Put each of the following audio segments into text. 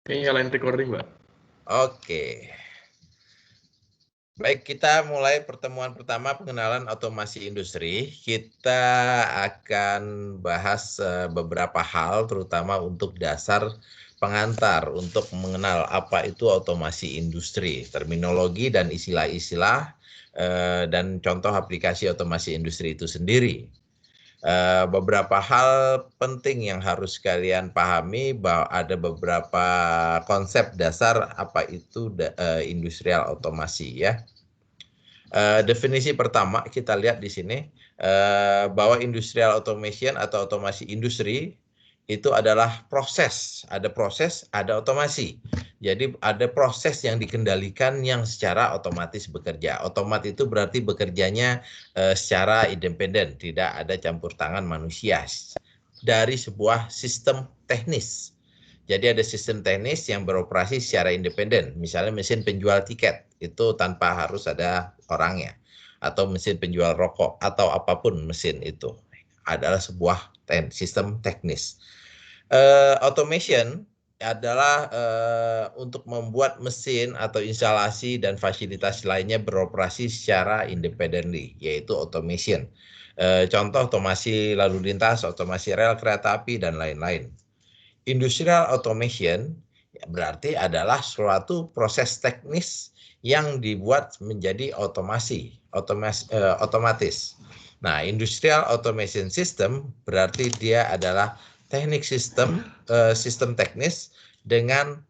Ini nyalain recording, Mbak. Oke. Baik, kita mulai pertemuan pertama pengenalan otomasi industri. Kita akan bahas beberapa hal, terutama untuk dasar pengantar untuk mengenal apa itu otomasi industri, terminologi dan istilah-istilah, dan contoh aplikasi otomasi industri itu sendiri. Beberapa hal penting yang harus kalian pahami, bahwa ada beberapa konsep dasar apa itu industrial otomasi ya. Definisi pertama kita lihat di sini bahwa industrial automation atau otomasi industri itu adalah proses, ada otomasi. Jadi ada proses yang dikendalikan yang secara otomatis bekerja. Otomat itu berarti bekerjanya secara independen, tidak ada campur tangan manusia dari sebuah sistem teknis. Jadi ada sistem teknis yang beroperasi secara independen. Misalnya mesin penjual tiket itu tanpa harus ada orangnya, atau mesin penjual rokok atau apapun mesin itu adalah sebuah sistem teknis. Automation adalah untuk membuat mesin atau instalasi dan fasilitas lainnya beroperasi secara independently, yaitu automation. Contoh otomasi lalu lintas, otomasi rel kereta api, dan lain-lain. Industrial automation berarti adalah suatu proses teknis yang dibuat menjadi otomatis. Nah, industrial automation system berarti dia adalah teknik sistem teknis dengan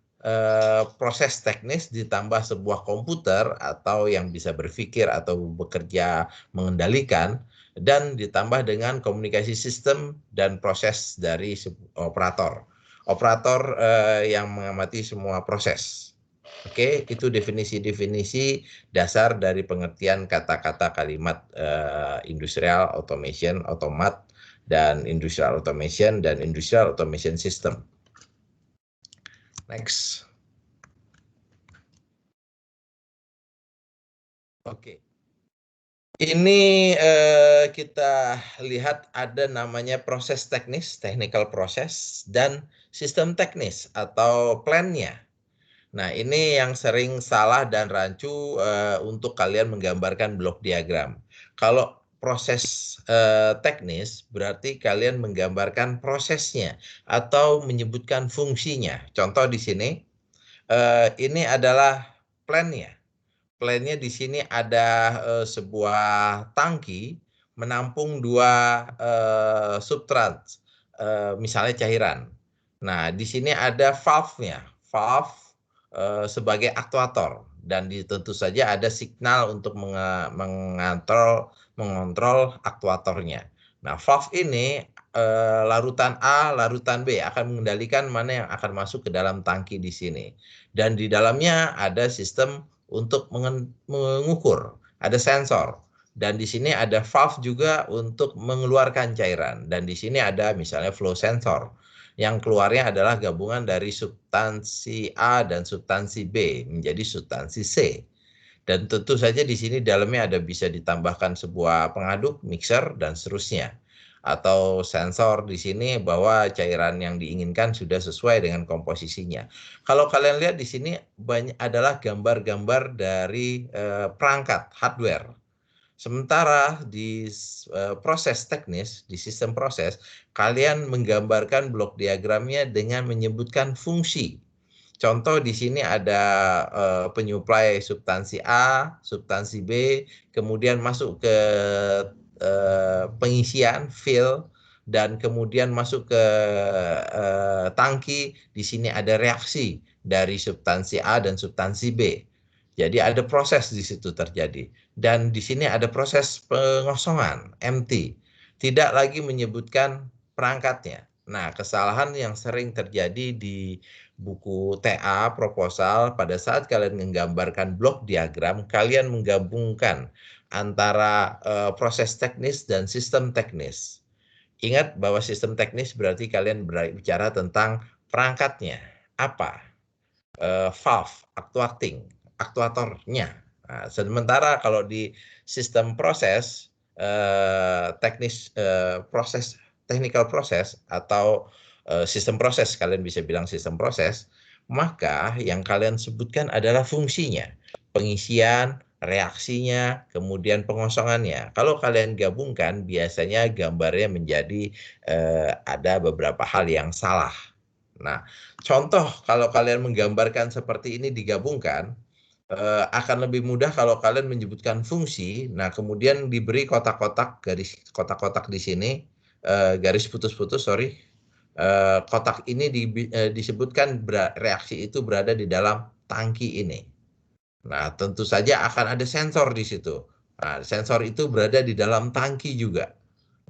proses teknis ditambah sebuah komputer atau yang bisa berpikir atau bekerja mengendalikan, dan ditambah dengan komunikasi sistem dan proses dari operator yang mengamati semua proses. Oke, itu definisi-definisi dasar dari pengertian kata-kata kalimat industrial automation, otomat, dan industrial automation system. Next. Oke. Ini kita lihat ada namanya proses teknis, technical process, dan sistem teknis atau plan-nya. Nah, ini yang sering salah dan rancu untuk kalian menggambarkan blok diagram. Kalau proses teknis berarti kalian menggambarkan prosesnya atau menyebutkan fungsinya. Contoh di sini, ini adalah plan-nya. Plan-nya di sini ada sebuah tangki menampung dua subtrans, misalnya cairan. Nah, di sini ada valve-nya. Valve sebagai aktuator, dan tentu saja ada signal untuk mengontrol aktuatornya. Nah, valve ini larutan A, larutan B akan mengendalikan mana yang akan masuk ke dalam tangki di sini. Dan di dalamnya ada sistem untuk mengukur, ada sensor. Dan di sini ada valve juga untuk mengeluarkan cairan. Dan di sini ada misalnya flow sensor. Yang keluarnya adalah gabungan dari substansi A dan substansi B menjadi substansi C. Dan tentu saja di sini dalamnya ada bisa ditambahkan sebuah pengaduk, mixer, dan seterusnya. Atau sensor di sini bahwa cairan yang diinginkan sudah sesuai dengan komposisinya. Kalau kalian lihat di sini banyak adalah gambar-gambar dari perangkat hardware. Sementara di proses teknis, di sistem proses, kalian menggambarkan blok diagramnya dengan menyebutkan fungsi. Contoh di sini ada penyuplai substansi A, substansi B, kemudian masuk ke pengisian, fill, dan kemudian masuk ke tangki. Di sini ada reaksi dari substansi A dan substansi B. Jadi ada proses di situ terjadi. Dan di sini ada proses pengosongan, empty. Tidak lagi menyebutkan perangkatnya. Nah, kesalahan yang sering terjadi di buku TA proposal pada saat kalian menggambarkan blok diagram, kalian menggabungkan antara proses teknis dan sistem teknis. Ingat bahwa sistem teknis berarti kalian berbicara tentang perangkatnya. Apa? Valve, aktuatornya. Nah, sementara kalau di sistem proses, teknis proses, technical proses atau sistem proses, kalian bisa bilang sistem proses, maka yang kalian sebutkan adalah fungsinya, pengisian, reaksinya, kemudian pengosongannya. Kalau kalian gabungkan, biasanya gambarnya menjadi ada beberapa hal yang salah. Nah, contoh kalau kalian menggambarkan seperti ini digabungkan, akan lebih mudah kalau kalian menyebutkan fungsi. Nah, kemudian diberi kotak-kotak, garis kotak-kotak di sini, garis putus-putus, sorry. Kotak ini disebutkan reaksi itu berada di dalam tangki ini. Nah, tentu saja akan ada sensor di situ. Nah, sensor itu berada di dalam tangki juga.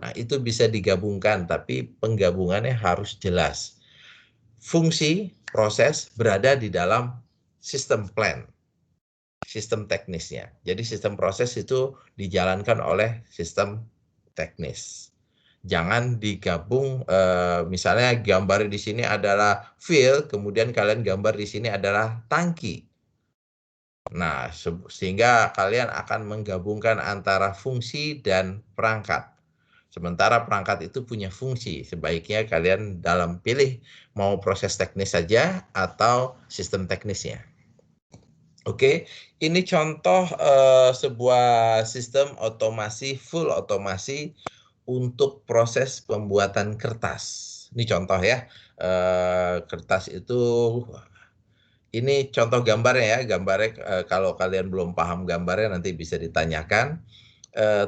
Nah, itu bisa digabungkan, tapi penggabungannya harus jelas. Fungsi, proses berada di dalam sistem plan, sistem teknisnya. Jadi sistem proses itu dijalankan oleh sistem teknis. Jangan digabung, misalnya gambar di sini adalah fill, kemudian kalian gambar di sini adalah tangki. Nah, sehingga kalian akan menggabungkan antara fungsi dan perangkat. Sementara perangkat itu punya fungsi, sebaiknya kalian dalam pilih mau proses teknis saja atau sistem teknisnya. Oke, ini contoh sebuah sistem otomasi, full otomasi untuk proses pembuatan kertas. Ini contoh ya, kertas itu, ini contoh gambarnya ya, gambarnya kalau kalian belum paham gambarnya nanti bisa ditanyakan.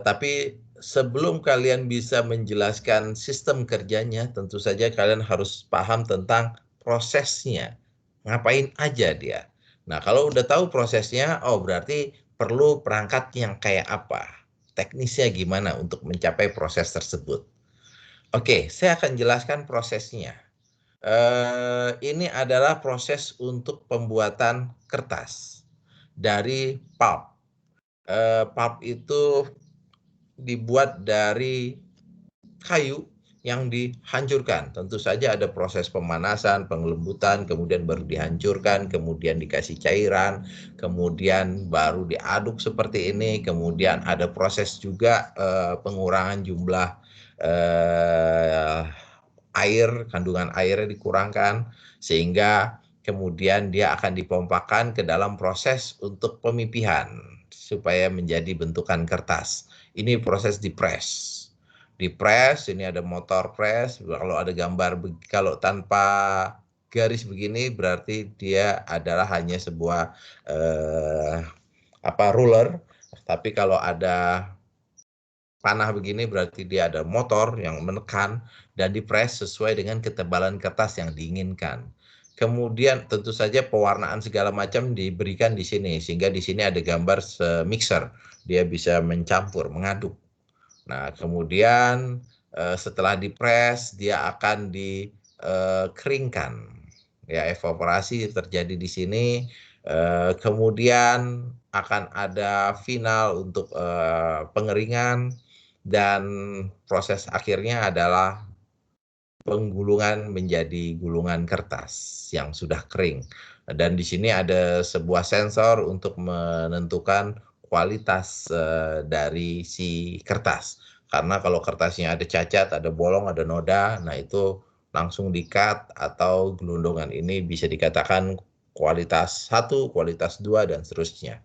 Tapi sebelum kalian bisa menjelaskan sistem kerjanya, tentu saja kalian harus paham tentang prosesnya. Ngapain aja dia. Nah, kalau udah tahu prosesnya, oh berarti perlu perangkat yang kayak apa. Teknisnya gimana untuk mencapai proses tersebut. Oke, saya akan jelaskan prosesnya. Ini adalah proses untuk pembuatan kertas dari pulp. Pulp itu dibuat dari kayu yang dihancurkan. Tentu saja ada proses pemanasan, pengelembutan, kemudian baru dihancurkan, kemudian dikasih cairan, kemudian baru diaduk seperti ini, kemudian ada proses juga pengurangan jumlah air, kandungan airnya dikurangkan, sehingga kemudian dia akan dipompakan ke dalam proses untuk pemipihan supaya menjadi bentukan kertas. Ini proses di press. Di press, ini ada motor press. Kalau ada gambar, kalau tanpa garis begini berarti dia adalah hanya sebuah ruler. Tapi kalau ada panah begini berarti dia ada motor yang menekan dan dipres sesuai dengan ketebalan kertas yang diinginkan. Kemudian tentu saja pewarnaan segala macam diberikan di sini, sehingga di sini ada gambar mixer, dia bisa mencampur, mengaduk. Nah, kemudian setelah dipres dia akan dikeringkan. Ya, evaporasi terjadi di sini. Kemudian akan ada final untuk pengeringan, dan proses akhirnya adalah penggulungan menjadi gulungan kertas yang sudah kering. Dan di sini ada sebuah sensor untuk menentukan kualitas dari si kertas. Karena kalau kertasnya ada cacat, ada bolong, ada noda, nah itu langsung di-cut, atau gelundungan ini bisa dikatakan kualitas 1, kualitas 2, dan seterusnya.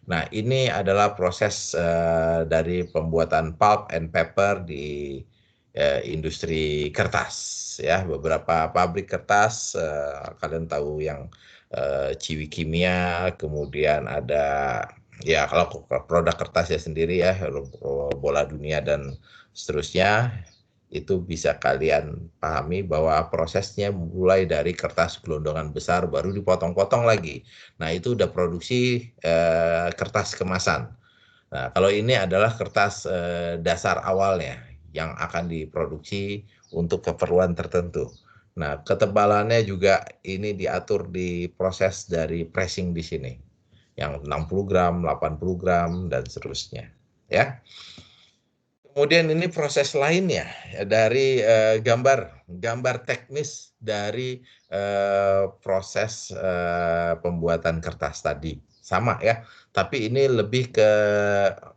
Nah, ini adalah proses dari pembuatan pulp and paper di industri kertas ya. Beberapa pabrik kertas, kalian tahu yang Ciwi Kimia, kemudian ada ya kalau produk kertas ya sendiri ya, Bola Dunia dan seterusnya. Itu bisa kalian pahami bahwa prosesnya mulai dari kertas gelondongan besar baru dipotong-potong lagi. Nah, itu udah produksi kertas kemasan. Nah, kalau ini adalah kertas dasar awalnya yang akan diproduksi untuk keperluan tertentu. Nah, ketebalannya juga ini diatur di proses dari pressing di sini. Yang 60 gram, 80 gram, dan seterusnya. Ya. Kemudian ini proses lainnya dari gambar teknis dari proses pembuatan kertas tadi. Sama ya, tapi ini lebih ke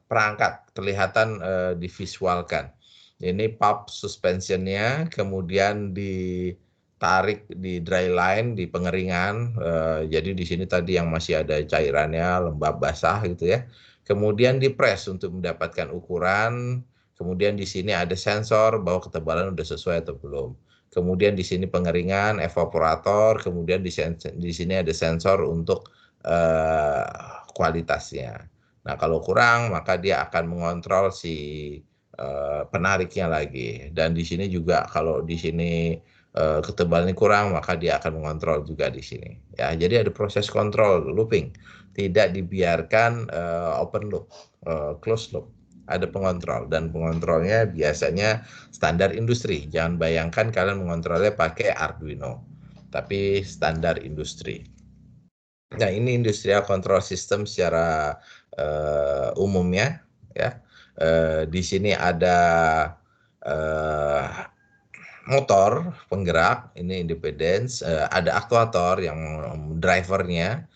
perangkat, kelihatan divisualkan. Ini pulp suspensionnya, kemudian tarik di dry line, di pengeringan. Jadi di sini tadi yang masih ada cairannya, lembab basah gitu ya. Kemudian dipres untuk mendapatkan ukuran. Kemudian di sini ada sensor bahwa ketebalan udah sesuai atau belum. Kemudian di sini pengeringan, evaporator. Kemudian di sini ada sensor untuk kualitasnya. Nah, kalau kurang maka dia akan mengontrol si penariknya lagi. Dan di sini juga kalau di sini ketebalannya kurang maka dia akan mengontrol juga di sini. Ya, jadi ada proses kontrol looping. Tidak dibiarkan open loop, close loop. Ada pengontrol dan pengontrolnya biasanya standar industri. Jangan bayangkan kalian mengontrolnya pakai Arduino, tapi standar industri. Nah, ini industrial control system secara umumnya ya. Di sini ada motor penggerak, ini independence, ada aktuator yang drivernya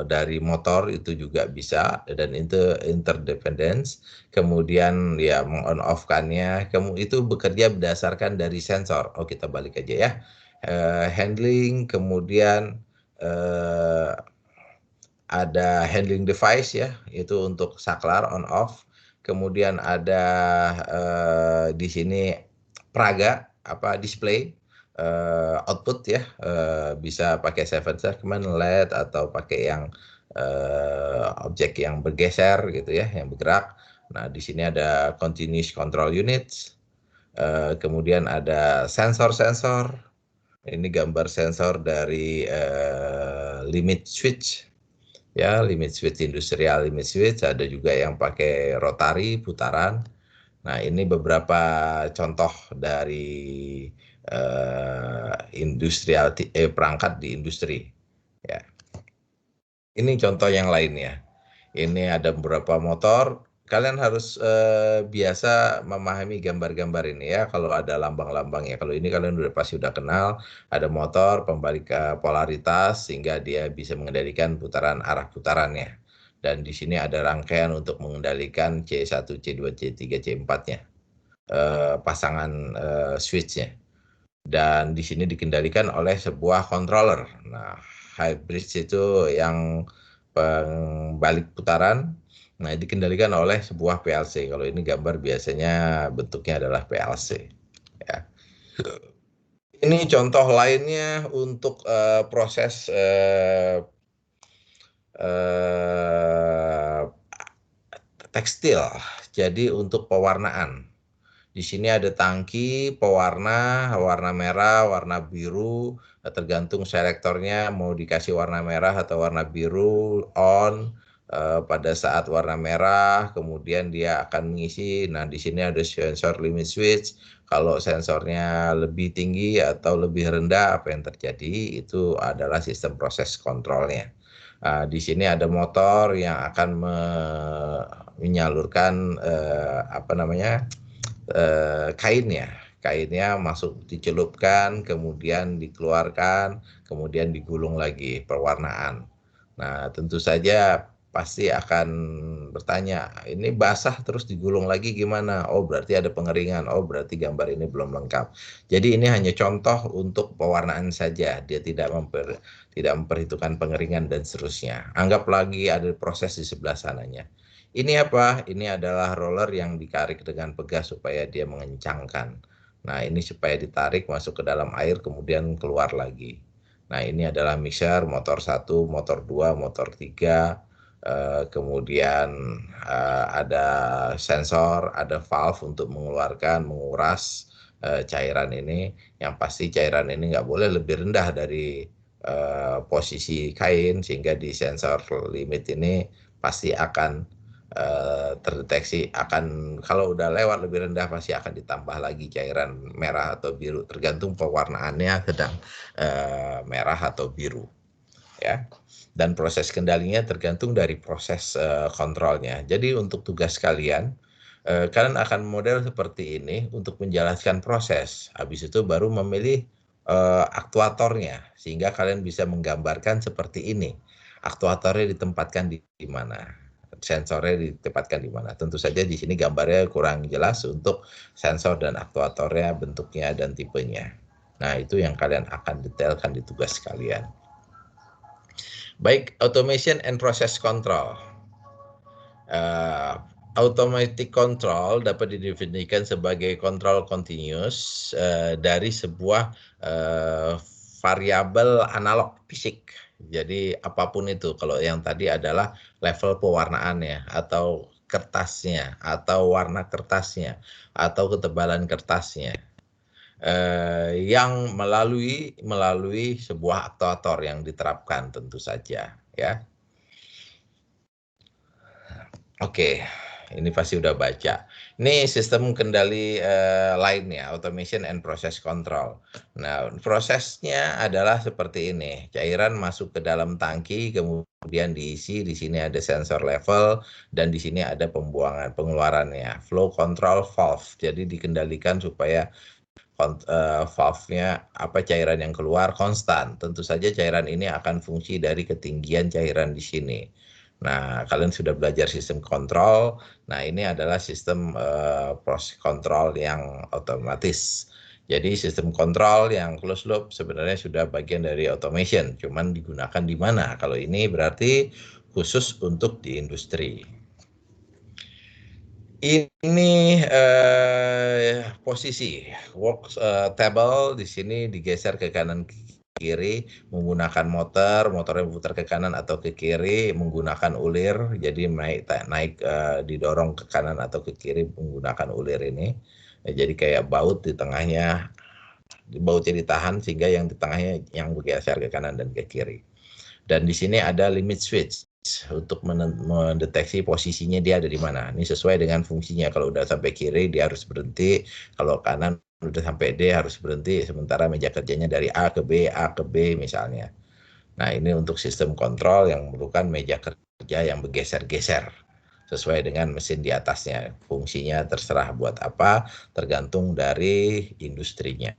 dari motor itu juga bisa, dan itu interdependence. Kemudian ya on off-kannya, itu bekerja berdasarkan dari sensor. Oh, kita balik aja ya. Handling, kemudian ada handling device ya, itu untuk saklar on off. Kemudian ada di sini peraga display output ya, bisa pakai 7 segment LED atau pakai yang objek yang bergeser gitu ya, yang bergerak. Nah, di sini ada continuous control units. Kemudian ada sensor-sensor. Ini gambar sensor dari limit switch. Ya, limit switch industrial, limit switch, ada juga yang pakai rotary putaran. Nah, ini beberapa contoh dari perangkat di industri. Ya. Ini contoh yang lainnya. Ini ada beberapa motor. Kalian harus biasa memahami gambar-gambar ini ya. Kalau ada lambang-lambangnya. Kalau ini kalian pasti udah kenal. Ada motor pembalik polaritas sehingga dia bisa mengendalikan putaran arah putarannya. Dan di sini ada rangkaian untuk mengendalikan C1, C2, C3, C4-nya. Pasangan switch-nya. Dan di sini dikendalikan oleh sebuah controller. Nah, hybrid itu yang pembalik putaran. Nah, dikendalikan oleh sebuah PLC. Kalau ini gambar biasanya bentuknya adalah PLC. Ya. Ini contoh lainnya untuk proses tekstil. Jadi untuk pewarnaan. Di sini ada tangki pewarna, warna merah, warna biru, tergantung selektornya mau dikasih warna merah atau warna biru on. Pada saat warna merah, kemudian dia akan mengisi. Nah, di sini ada sensor limit switch. Kalau sensornya lebih tinggi atau lebih rendah, apa yang terjadi? Itu adalah sistem proses kontrolnya. Di sini ada motor yang akan menyalurkan kainnya masuk, dicelupkan, kemudian dikeluarkan, kemudian digulung lagi pewarnaan. Nah, tentu saja pasti akan bertanya, ini basah terus digulung lagi gimana? Oh, berarti ada pengeringan. Oh, berarti gambar ini belum lengkap. Jadi ini hanya contoh untuk pewarnaan saja. Dia tidak memperhitungkan pengeringan dan seterusnya. Anggap lagi ada proses di sebelah sananya. Ini apa? Ini adalah roller yang ditarik dengan pegas supaya dia mengencangkan. Nah, ini supaya ditarik masuk ke dalam air kemudian keluar lagi. Nah, ini adalah mixer motor 1, motor 2, motor 3. Kemudian ada sensor, ada valve untuk mengeluarkan, menguras cairan ini. Yang pasti cairan ini nggak boleh lebih rendah dari posisi kain, sehingga di sensor limit ini pasti akan terdeteksi, kalau udah lewat lebih rendah pasti akan ditambah lagi cairan merah atau biru, tergantung pewarnaannya sedang merah atau biru ya. Dan proses kendalinya tergantung dari proses kontrolnya. Jadi untuk tugas kalian akan model seperti ini untuk menjelaskan proses. Habis itu baru memilih aktuatornya, sehingga kalian bisa menggambarkan seperti ini. Aktuatornya ditempatkan di mana? Sensornya ditempatkan di mana? Tentu saja di sini gambarnya kurang jelas untuk sensor dan aktuatornya, bentuknya dan tipenya. Nah, itu yang kalian akan detailkan di tugas kalian. Baik, automation and process control. Automatic control dapat didefinisikan sebagai kontrol continuous dari sebuah variabel analog fisik. Jadi apapun itu, kalau yang tadi adalah level pewarnaannya atau kertasnya atau warna kertasnya atau ketebalan kertasnya, yang melalui sebuah aktuator yang diterapkan tentu saja, ya. Oke, ini pasti udah baca. Ini sistem kendali lainnya, automation and process control. Nah, prosesnya adalah seperti ini. Cairan masuk ke dalam tangki, kemudian diisi. Di sini ada sensor level, dan di sini ada pembuangan pengeluarannya. Flow control valve. Jadi dikendalikan supaya valve-nya cairan yang keluar konstan. Tentu saja cairan ini akan fungsi dari ketinggian cairan di sini. Nah, kalian sudah belajar sistem kontrol. Nah, ini adalah sistem proses kontrol yang otomatis. Jadi sistem kontrol yang closed loop sebenarnya sudah bagian dari automation, cuman digunakan di mana? Kalau ini berarti khusus untuk di industri. Ini posisi work table di sini digeser ke kanan kiri menggunakan motornya putar ke kanan atau ke kiri menggunakan ulir, jadi naik didorong ke kanan atau ke kiri menggunakan ulir ini. Jadi kayak baut di tengahnya, bautnya ditahan sehingga yang di tengahnya yang bergeser ke kanan dan ke kiri. Dan di sini ada limit switch untuk mendeteksi posisinya dia ada di mana. Ini sesuai dengan fungsinya. Kalau udah sampai kiri dia harus berhenti, kalau kanan udah sampai D harus berhenti, sementara meja kerjanya dari A ke B misalnya. Nah, ini untuk sistem kontrol yang memerlukan meja kerja yang bergeser-geser sesuai dengan mesin di atasnya. Fungsinya terserah buat apa, tergantung dari industrinya.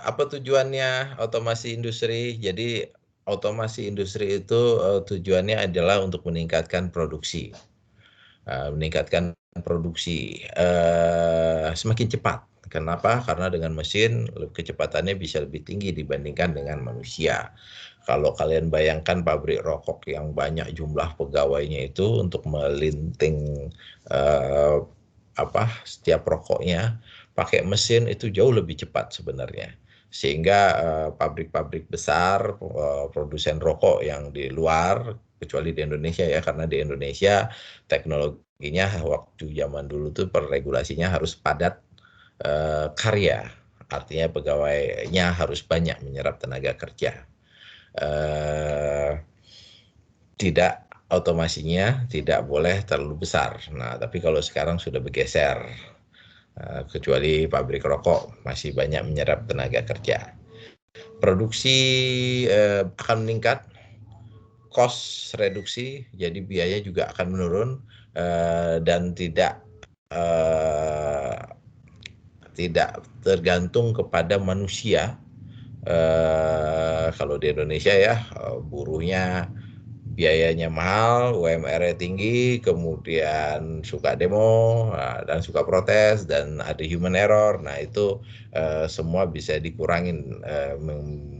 Apa tujuannya otomasi industri? Jadi otomasi industri itu tujuannya adalah untuk meningkatkan produksi, semakin cepat. Kenapa? Karena dengan mesin kecepatannya bisa lebih tinggi dibandingkan dengan manusia. Kalau kalian bayangkan pabrik rokok yang banyak jumlah pegawainya itu untuk melinting setiap rokoknya pakai mesin itu jauh lebih cepat sebenarnya. Sehingga pabrik-pabrik besar, produsen rokok yang di luar, kecuali di Indonesia ya, karena di Indonesia teknologinya waktu zaman dulu tuh regulasinya harus padat karya. Artinya pegawainya harus banyak menyerap tenaga kerja. Tidak otomasinya tidak boleh terlalu besar. Nah, tapi kalau sekarang sudah bergeser, kecuali pabrik rokok masih banyak menyerap tenaga kerja. Produksi akan meningkat, cost reduksi, jadi biaya juga akan menurun dan tidak tergantung kepada manusia. Kalau di Indonesia ya, buruhnya biayanya mahal, UMR-nya tinggi, kemudian suka demo dan suka protes dan ada human error. Nah, itu semua bisa dikurangin,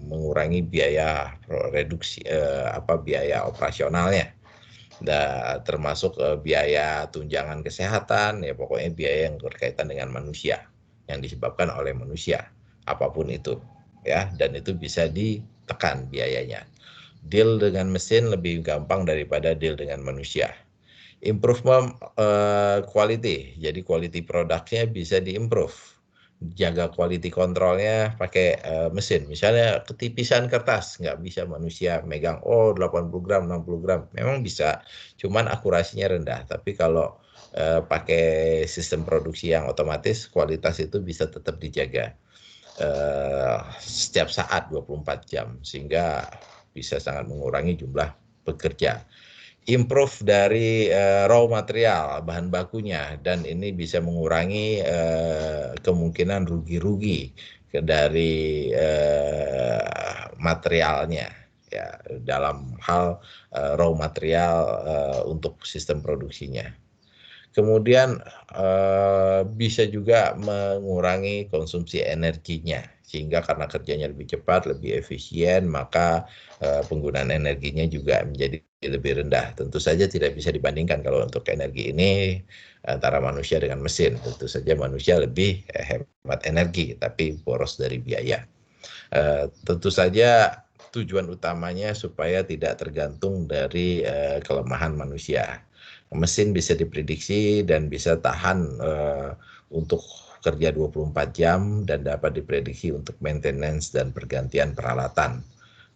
mengurangi biaya reduksi biaya operasionalnya. Termasuk biaya tunjangan kesehatan, ya pokoknya biaya yang berkaitan dengan manusia, yang disebabkan oleh manusia, apapun itu, ya, dan itu bisa ditekan biayanya. Deal dengan mesin lebih gampang daripada deal dengan manusia. Improvement quality, jadi quality produknya bisa diimprove. Jaga quality kontrolnya pakai mesin. Misalnya ketipisan kertas, nggak bisa manusia megang, 80 gram, 60 gram. Memang bisa, cuman akurasinya rendah. Tapi kalau pakai sistem produksi yang otomatis, kualitas itu bisa tetap dijaga setiap saat 24 jam, sehingga bisa sangat mengurangi jumlah pekerja. Improve dari raw material, bahan bakunya, dan ini bisa mengurangi kemungkinan rugi-rugi dari materialnya, ya, dalam hal raw material untuk sistem produksinya. Kemudian bisa juga mengurangi konsumsi energinya, sehingga karena kerjanya lebih cepat, lebih efisien, maka penggunaan energinya juga menjadi lebih rendah. Tentu saja tidak bisa dibandingkan kalau untuk energi ini antara manusia dengan mesin. Tentu saja manusia lebih hemat energi, tapi boros dari biaya. Tentu saja tujuan utamanya supaya tidak tergantung dari kelemahan manusia. Mesin bisa diprediksi dan bisa tahan untuk kerja 24 jam dan dapat diprediksi untuk maintenance dan pergantian peralatan.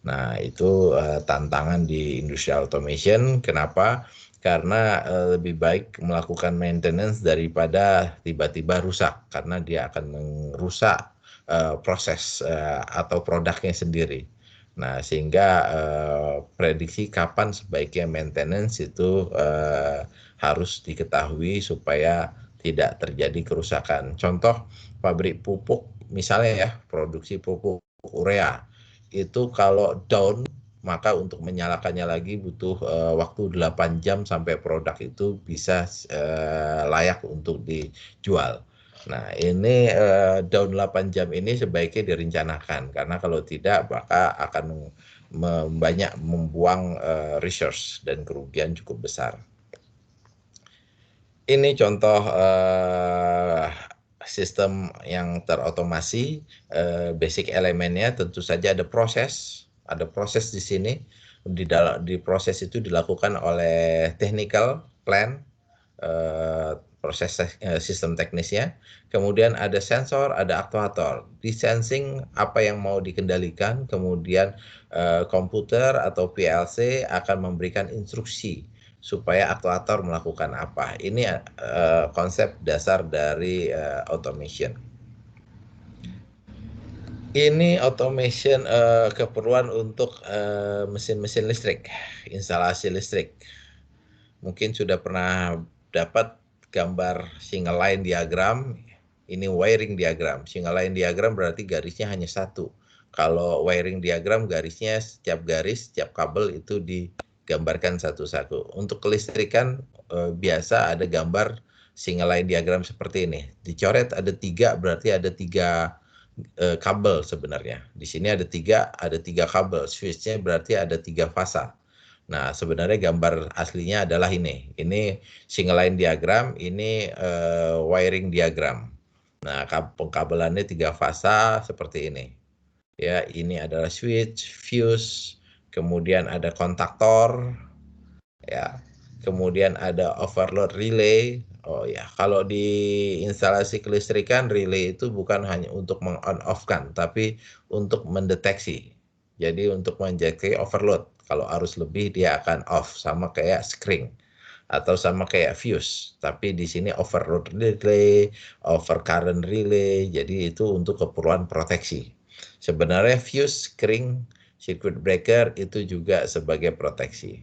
Nah, itu tantangan di industrial automation. Kenapa? Karena lebih baik melakukan maintenance daripada tiba-tiba rusak, karena dia akan merusak proses atau produknya sendiri. Nah, sehingga prediksi kapan sebaiknya maintenance itu harus diketahui supaya tidak terjadi kerusakan. Contoh pabrik pupuk misalnya ya, produksi pupuk urea itu kalau down maka untuk menyalakannya lagi butuh waktu 8 jam sampai produk itu bisa layak untuk dijual. Nah, ini down 8 jam ini sebaiknya direncanakan, karena kalau tidak maka akan banyak membuang resource dan kerugian cukup besar. Ini contoh sistem yang terotomasi, basic elemennya tentu saja ada proses di sini. Di proses itu dilakukan oleh technical plan, proses sistem teknisnya, kemudian ada sensor, ada aktuator. Di sensing apa yang mau dikendalikan, kemudian komputer atau PLC akan memberikan instruksi supaya aktuator melakukan apa. Ini konsep dasar dari automation. Ini automation keperluan untuk mesin-mesin listrik, instalasi listrik. Mungkin sudah pernah dapat gambar single line diagram. Ini wiring diagram. Single line diagram berarti garisnya hanya satu. Kalau wiring diagram garisnya setiap garis, setiap kabel itu digambarkan satu-satu. Untuk kelistrikan biasa ada gambar single line diagram seperti ini. Dicoret ada 3, berarti ada 3 kabel sebenarnya. Di sini ada 3 kabel. Switch-nya berarti ada 3 fasa. Nah, sebenarnya gambar aslinya adalah ini. Ini single line diagram, ini wiring diagram. Nah, pengkabelannya 3 fasa seperti ini. Ya, ini adalah switch, fuse, kemudian ada kontaktor, ya. Kemudian ada overload relay. Oh ya, kalau di instalasi kelistrikan relay itu bukan hanya untuk meng-on off-kan, tapi untuk mendeteksi. Jadi untuk mendeteksi overload. Kalau arus lebih dia akan off, sama kayak screen atau sama kayak fuse. Tapi di sini overload relay, overcurrent relay. Jadi itu untuk keperluan proteksi. Sebenarnya fuse, screen, circuit breaker itu juga sebagai proteksi.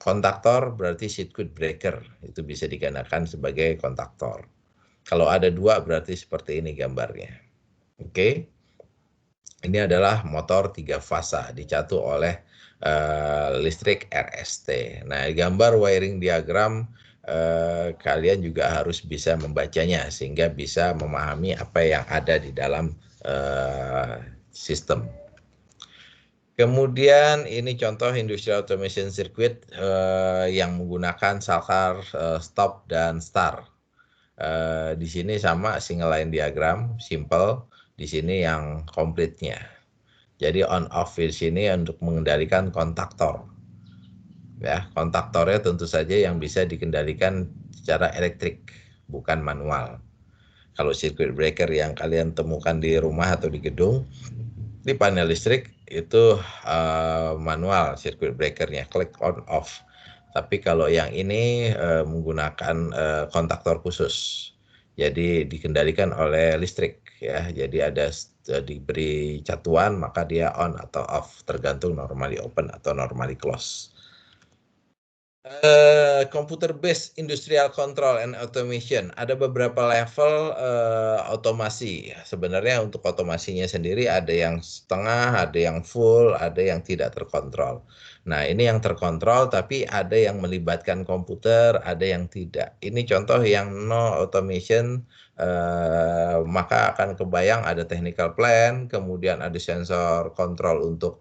Kontaktor berarti circuit breaker, itu bisa digunakan sebagai kontaktor. Kalau ada 2 berarti seperti ini gambarnya. Oke. Ini adalah motor 3 fasa dicatu oleh listrik RST. Nah, gambar wiring diagram kalian juga harus bisa membacanya sehingga bisa memahami apa yang ada di dalam sistem. Kemudian ini contoh industrial automation circuit yang menggunakan saklar stop dan start. Di sini sama single line diagram, simple. Di sini yang komplitnya. Jadi on off di sini untuk mengendalikan kontaktor. Ya, kontaktornya tentu saja yang bisa dikendalikan secara elektrik, bukan manual. Kalau circuit breaker yang kalian temukan di rumah atau di gedung, di panel listrik itu manual circuit breakernya, click on off. Tapi kalau yang ini menggunakan kontaktor khusus, jadi dikendalikan oleh listrik ya. Jadi ada diberi catuan maka dia on atau off tergantung normally open atau normally close. Computer based industrial control and automation. Ada beberapa level otomasi. Sebenarnya untuk otomasinya sendiri ada yang setengah, ada yang full, ada yang tidak terkontrol. Nah, ini yang terkontrol tapi ada yang melibatkan komputer, ada yang tidak. Ini contoh yang no automation, maka akan kebayang ada technical plan, kemudian ada sensor kontrol untuk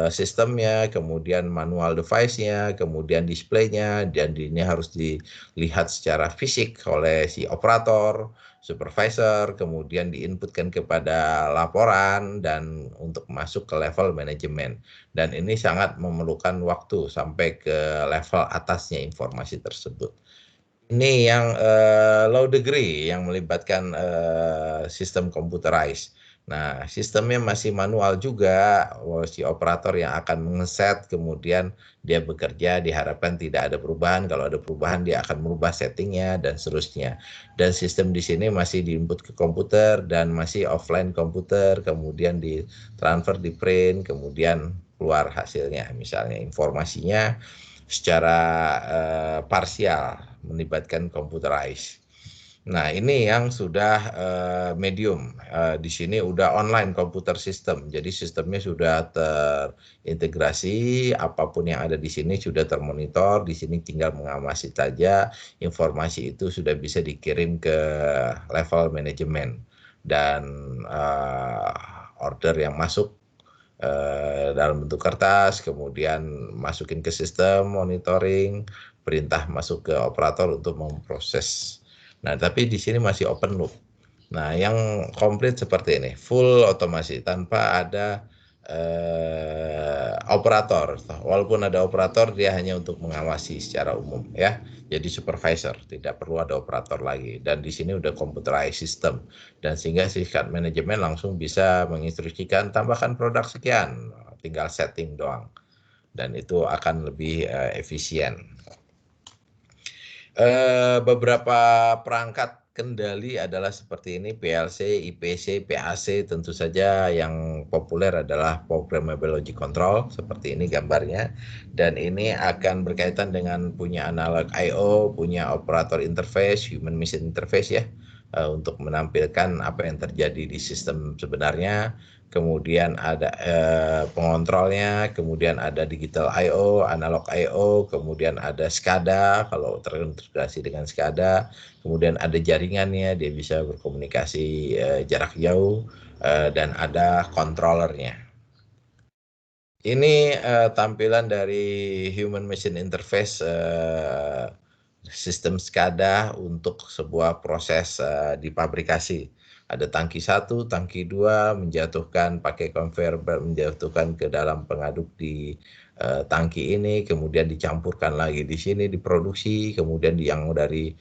sistemnya, kemudian manual device-nya, kemudian display-nya, dan ini harus dilihat secara fisik oleh si operator, supervisor, kemudian diinputkan kepada laporan dan untuk masuk ke level manajemen. Dan ini sangat memerlukan waktu sampai ke level atasnya informasi tersebut. Ini yang low degree yang melibatkan sistem computerized. Nah, sistemnya masih manual juga. Si operator yang akan mengeset, kemudian dia bekerja, diharapkan tidak ada perubahan. Kalau ada perubahan, dia akan merubah settingnya dan seterusnya. Dan sistem di sini masih diinput ke komputer dan masih offline komputer, kemudian ditransfer, di print, kemudian keluar hasilnya. Misalnya informasinya secara parsial melibatkan computerized. Nah, ini yang sudah medium. Di sini udah online computer system. Jadi sistemnya sudah terintegrasi, apapun yang ada di sini sudah termonitor, di sini tinggal mengawasi saja, informasi itu sudah bisa dikirim ke level manajemen dan order yang masuk dalam bentuk kertas, kemudian masukin ke sistem monitoring, perintah masuk ke operator untuk memproses. Nah, tapi di sini masih open loop. Nah, yang komplit seperti ini, full otomasi tanpa ada operator. Walaupun ada operator, dia hanya untuk mengawasi secara umum, ya. Jadi supervisor, tidak perlu ada operator lagi. Dan di sini udah computerized system. Dan sehingga singkat manajemen langsung bisa menginstruksikan tambahkan produk sekian, tinggal setting doang. Dan itu akan lebih efisien. Beberapa perangkat kendali adalah seperti ini: PLC, IPC, PAC. Tentu saja yang populer adalah Programmable Logic Control, seperti ini gambarnya. Dan ini akan berkaitan dengan punya analog I/O, punya operator interface, human machine interface, ya, untuk menampilkan apa yang terjadi di sistem sebenarnya. Kemudian ada pengontrolnya, kemudian ada digital I/O, analog I/O, kemudian ada SCADA kalau terintegrasi dengan SCADA, kemudian ada jaringannya, dia bisa berkomunikasi jarak jauh, dan ada controllernya. Ini tampilan dari human machine interface sistem SCADA untuk sebuah proses di pabrikasi. Ada tangki 1, tangki 2, menjatuhkan pakai conveyor belt, menjatuhkan ke dalam pengaduk di tangki ini, kemudian dicampurkan lagi di sini, diproduksi, kemudian yang dari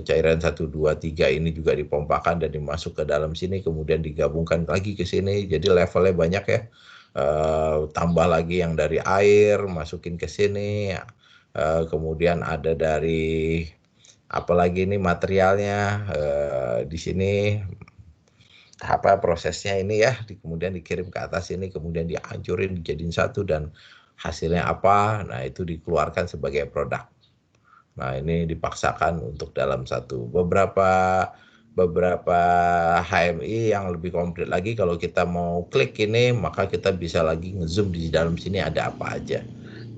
cairan 1, 2, 3 ini juga dipompakan dan dimasuk ke dalam sini, kemudian digabungkan lagi ke sini, jadi levelnya banyak, ya. Tambah lagi yang dari air, masukin ke sini, kemudian ada dari apalagi ini materialnya, di sini apa prosesnya ini, ya, kemudian dikirim ke atas ini, kemudian dihancurin dijadiin satu dan hasilnya apa, nah itu dikeluarkan sebagai produk. Nah, ini dipaksakan untuk dalam satu. Beberapa HMI yang lebih komplit lagi, kalau kita mau klik ini, maka kita bisa lagi ngezoom di dalam sini ada apa aja.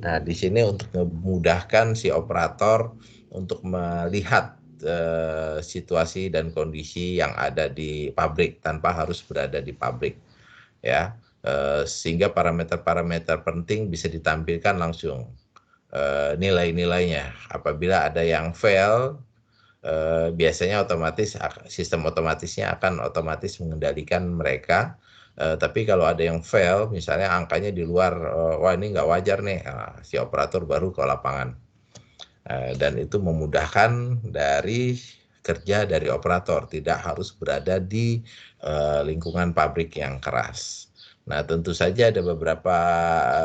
Nah, di sini untuk memudahkan si operator untuk melihat situasi dan kondisi yang ada di pabrik tanpa harus berada di pabrik, ya. Sehingga parameter-parameter penting bisa ditampilkan langsung, nilai-nilainya. Apabila ada yang fail, biasanya otomatis sistem otomatisnya akan otomatis mengendalikan mereka. Tapi kalau ada yang fail, misalnya angkanya di luar, wah ini nggak wajar nih, si operator baru ke lapangan. Dan itu memudahkan dari kerja dari operator, tidak harus berada di lingkungan pabrik yang keras. Nah, tentu saja ada beberapa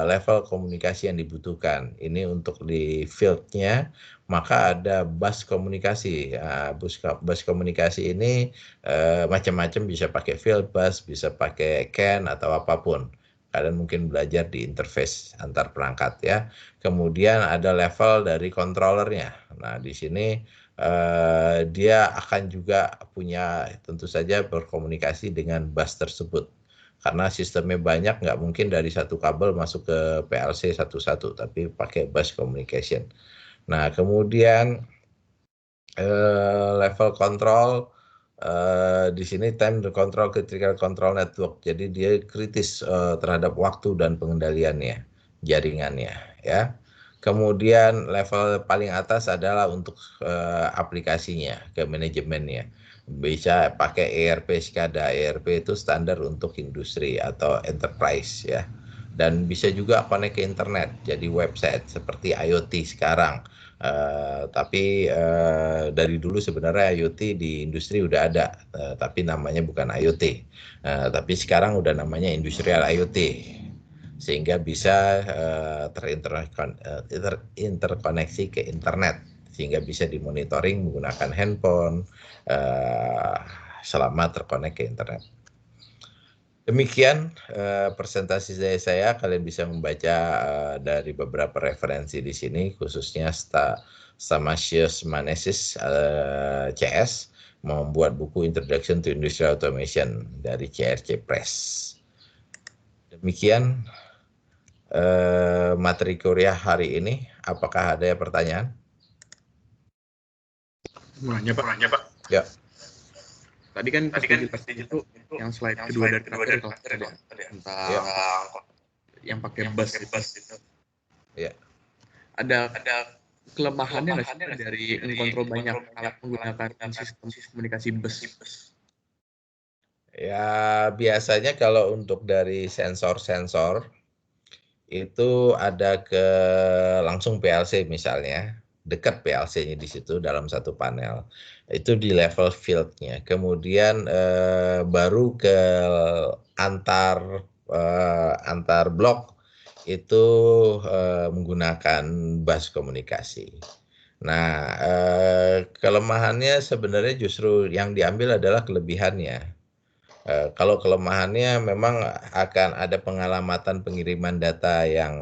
level komunikasi yang dibutuhkan. Ini untuk di field-nya, maka ada bus komunikasi. Bus komunikasi ini macam-macam, bisa pakai field bus, bisa pakai CAN atau apapun. Kalian mungkin belajar di interface antar perangkat ya. Kemudian ada level dari controllernya. Nah, di sini dia akan juga punya tentu saja berkomunikasi dengan bus tersebut. Karena sistemnya banyak, nggak mungkin dari satu kabel masuk ke PLC satu-satu, tapi pakai bus communication. Nah, kemudian level control di sini time to control critical control network. Jadi dia kritis terhadap waktu dan pengendaliannya, jaringannya ya. Kemudian level paling atas adalah untuk aplikasinya, ke manajemennya. Bisa pakai ERP SCADA. ERP itu standar untuk industri atau enterprise ya. Dan bisa juga connect ke internet, jadi website seperti IoT sekarang. Tapi dari dulu sebenarnya IoT di industri udah ada, tapi namanya bukan IoT. Tapi sekarang udah namanya industrial IoT, sehingga bisa terinterkoneksi ke internet, sehingga bisa dimonitoring menggunakan handphone selama terkonek ke internet. Demikian presentasi saya. Kalian bisa membaca dari beberapa referensi di sini, khususnya Stamacius Manesis CS membuat buku Introduction to Industrial Automation dari CRC Press. Demikian materi kuliah hari ini. Apakah ada pertanyaan? Nanya, Pak. Ya. Tadi kan pas dijelasin itu yang slide kedua dari terakhir tentang yang pakai bus itu. Ya. Ada kelemahannya nggak sih dari mengkontrol banyak alat menggunakan sistem komunikasi bus? Ya, biasanya kalau untuk dari sensor-sensor itu ada ke langsung PLC misalnya, dekat PLC-nya di situ dalam satu panel. Itu di level field-nya. Kemudian baru ke antar blok itu menggunakan bus komunikasi. Nah, kelemahannya sebenarnya justru yang diambil adalah kelebihannya. Kalau kelemahannya memang akan ada pengalamatan pengiriman data yang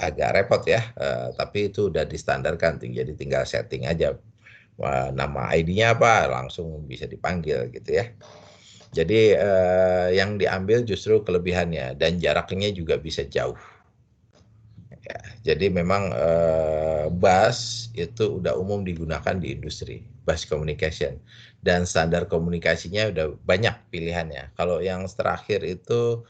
agak repot ya, tapi itu udah distandarkan, jadi tinggal setting aja. Nama ID-nya apa, langsung bisa dipanggil gitu ya. Jadi yang diambil justru kelebihannya, dan jaraknya juga bisa jauh. Ya, jadi memang bus itu udah umum digunakan di industri, bus communication. Dan standar komunikasinya udah banyak pilihannya. Kalau yang terakhir itu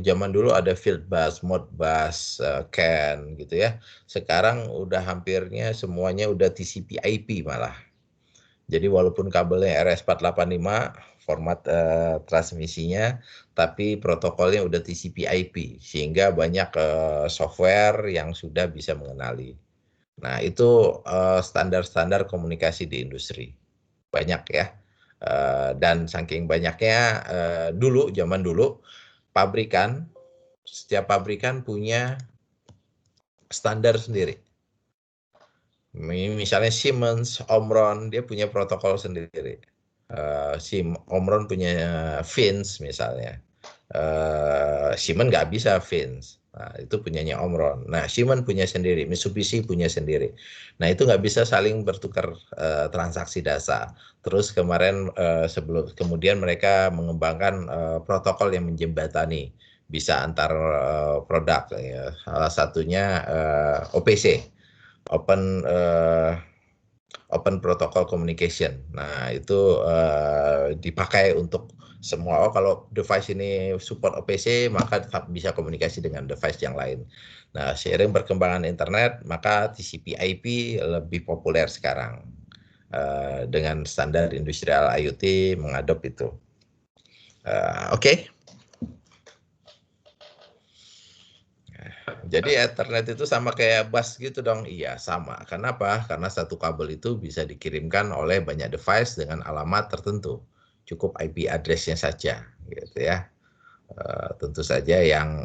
zaman dulu ada field bus, modbus, CAN gitu ya. Sekarang udah hampirnya semuanya udah TCP/IP malah. Jadi walaupun kabelnya RS485 format transmisinya, tapi protokolnya udah TCP/IP, sehingga banyak software yang sudah bisa mengenali. Nah, itu standar-standar komunikasi di industri. Banyak ya. Dan saking banyaknya zaman dulu setiap pabrikan punya standar sendiri. Misalnya Siemens, Omron, dia punya protokol sendiri. Omron punya Fins misalnya. Siemens nggak bisa Fins. Nah, itu punyanya Omron. Nah, Siemens punya sendiri, Mitsubishi punya sendiri. Nah, itu nggak bisa saling bertukar transaksi data. Terus kemudian mereka mengembangkan protokol yang menjembatani bisa antar produk. Ya. Salah satunya OPC. Open Protocol Communication. Nah, itu dipakai untuk semua. Kalau device ini support OPC, maka bisa komunikasi dengan device yang lain. Nah, seiring perkembangan internet, maka TCP/IP lebih populer sekarang. Dengan standar industrial IoT mengadop itu. Oke. Jadi Ethernet itu sama kayak bus gitu dong? Iya, sama. Kenapa? Karena satu kabel itu bisa dikirimkan oleh banyak device dengan alamat tertentu. Cukup IP address-nya saja, gitu ya. Tentu saja yang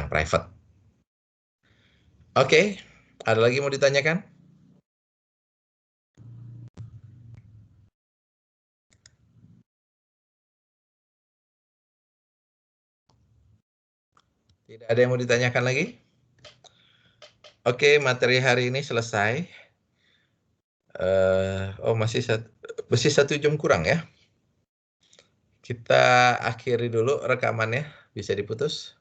private. Oke, ada lagi mau ditanyakan? Tidak ada yang mau ditanyakan lagi? Oke, materi hari ini selesai. Masih 1 jam kurang ya. Kita akhiri dulu rekamannya, bisa diputus.